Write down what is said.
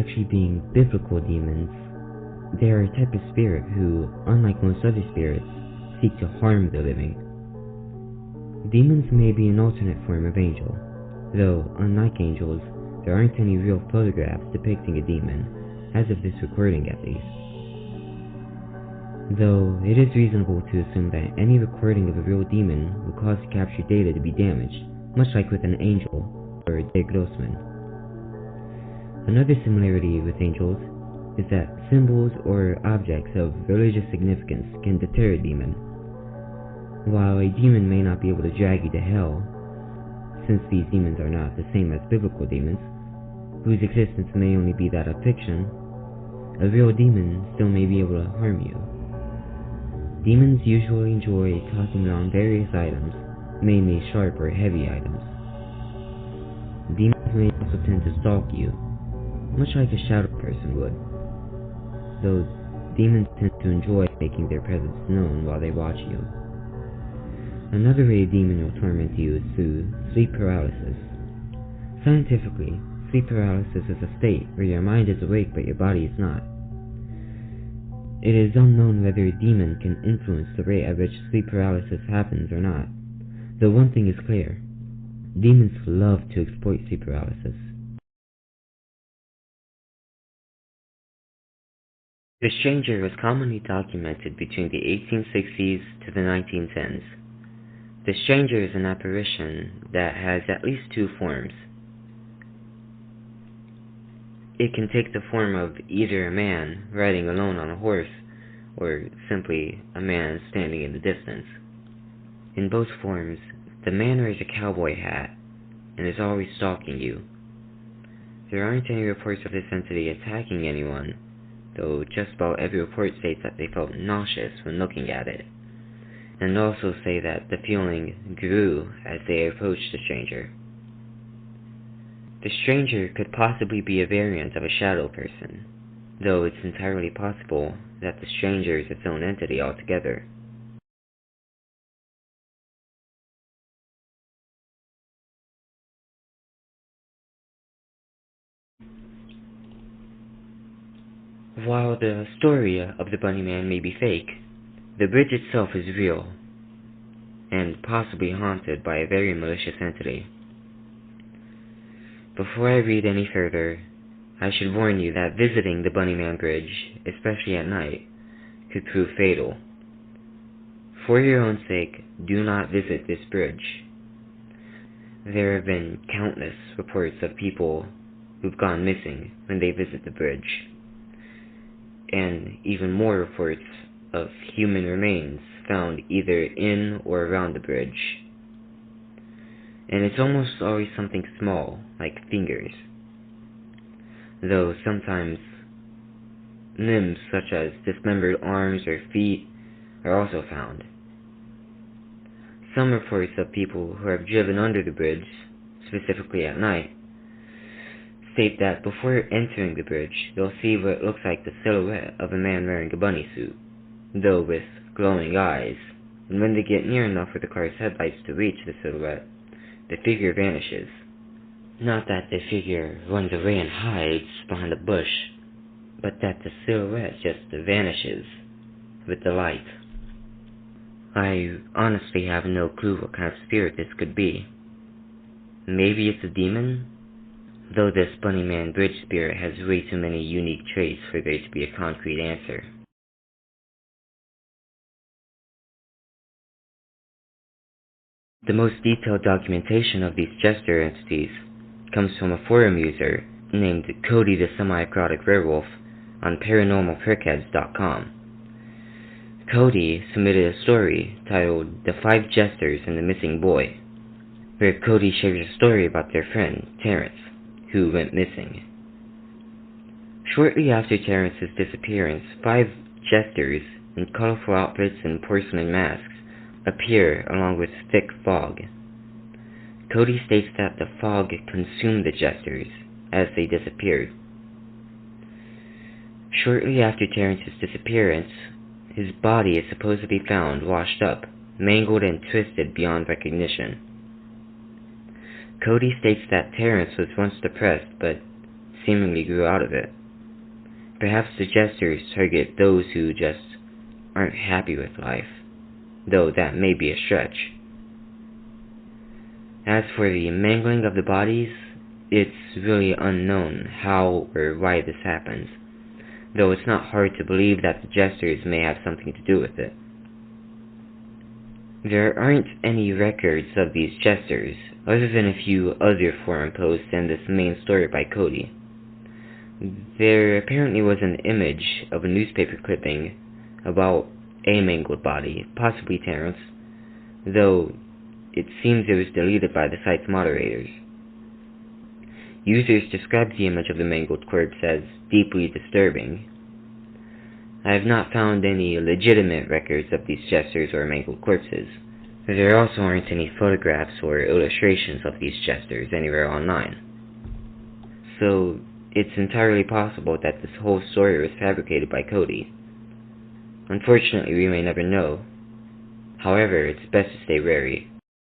actually being biblical demons, they are a type of spirit who, unlike most other spirits, seek to harm the living. Demons may be an alternate form of angel, though, unlike angels, there aren't any real photographs depicting a demon, as of this recording at least. Though, it is reasonable to assume that any recording of a real demon would cause the captured data to be damaged, much like with an angel, or a Grossman. Another similarity with angels is that symbols or objects of religious significance can deter a demon. While a demon may not be able to drag you to hell, since these demons are not the same as biblical demons, whose existence may only be that of fiction, a real demon still may be able to harm you. Demons usually enjoy tossing around various items, mainly sharp or heavy items. Demons may also tend to stalk you, much like a shadow person would, though demons tend to enjoy making their presence known while they watch you. Another way a demon will torment you is through sleep paralysis. Scientifically, sleep paralysis is a state where your mind is awake but your body is not. It is unknown whether a demon can influence the rate at which sleep paralysis happens or not, though one thing is clear: demons love to exploit sleep paralysis. The Stranger was commonly documented between the 1860s to the 1910s. The Stranger is an apparition that has at least two forms. It can take the form of either a man riding alone on a horse, or simply a man standing in the distance. In both forms, the man wears a cowboy hat and is always stalking you. There aren't any reports of this entity attacking anyone, though just about every report states that they felt nauseous when looking at it, and also say that the feeling grew as they approached the Stranger. The Stranger could possibly be a variant of a shadow person, though it's entirely possible that the Stranger is its own entity altogether. While the story of the Bunny Man may be fake, the bridge itself is real, and possibly haunted by a very malicious entity. Before I read any further, I should warn you that visiting the Bunnyman Bridge, especially at night, could prove fatal. For your own sake, do not visit this bridge. There have been countless reports of people who've gone missing when they visit the bridge, and even more reports of human remains found either in or around the bridge. And it's almost always something small, like fingers, though sometimes limbs such as dismembered arms or feet are also found. Some reports of people who have driven under the bridge, specifically at night, state that before entering the bridge, they'll see what looks like the silhouette of a man wearing a bunny suit, though with glowing eyes, and when they get near enough for the car's headlights to reach the silhouette, the figure vanishes. Not that the figure runs away and hides behind a bush, but that the silhouette just vanishes with the light. I honestly have no clue what kind of spirit this could be. Maybe it's a demon? Though this Bunnyman Bridge spirit has way too many unique traits for there to be a concrete answer. The most detailed documentation of these jester entities comes from a forum user named Cody the Semi-Aquatic Werewolf on ParanormalPrickheads.com. Cody submitted a story titled The 5 Jesters and the Missing Boy, where Cody shares a story about their friend, Terrence, who went missing. Shortly after Terrence's disappearance, 5 jesters in colorful outfits and porcelain masks appear along with thick fog. Cody states that the fog consumed the jesters as they disappeared. Shortly after Terrence's disappearance, his body is supposedly found washed up, mangled and twisted beyond recognition. Cody states that Terrence was once depressed, but seemingly grew out of it. Perhaps the jesters target those who just aren't happy with life, though that may be a stretch. As for the mangling of the bodies, it's really unknown how or why this happens, though it's not hard to believe that the jesters may have something to do with it. There aren't any records of these jesters, other than a few other forum posts and this main story by Cody. There apparently was an image of a newspaper clipping about a mangled body, possibly Terrence, though it seems it was deleted by the site's moderators. Users described the image of the mangled corpse as deeply disturbing. I have not found any legitimate records of these jesters or mangled corpses. There also aren't any photographs or illustrations of these jesters anywhere online. So, it's entirely possible that this whole story was fabricated by Cody. Unfortunately, we may never know. However, it's best to stay wary.